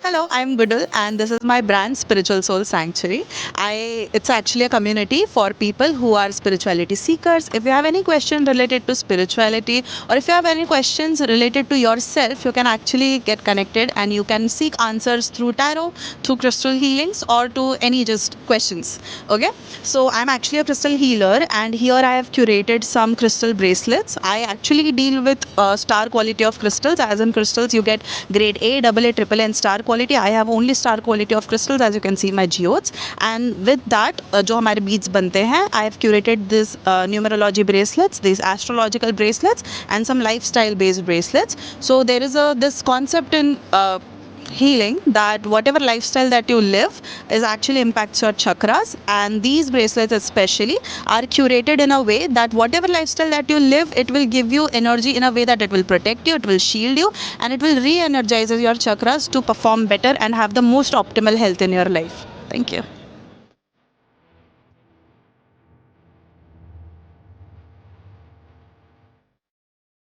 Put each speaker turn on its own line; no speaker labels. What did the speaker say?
Hello, I'm Budul, and this is my brand Spiritual Soul Sanctuary. It's actually a community for people who are spirituality seekers. If you have any question related to spirituality, or if you have any questions related to yourself, you can actually get connected and you can seek answers through tarot, through crystal healings, or to any just questions. Okay, so I'm actually a crystal healer, and here I have curated some crystal bracelets. I actually deal with star quality of crystals. As in crystals, you get grade A, AA, triple and star quality. I have only star quality of crystals, as you can see my geodes. And with that, जो हमारे beads बनते हैं, I have curated this numerology bracelets, these astrological bracelets, and some lifestyle based bracelets. So there is a this concept in healing that whatever lifestyle that you live is actually impacts your chakras, and these bracelets especially are curated in a way that whatever lifestyle that you live, it will give you energy in a way that it will protect you, it will shield you, and it will re-energize your chakras to perform better and have the most optimal health in your life. Thank you.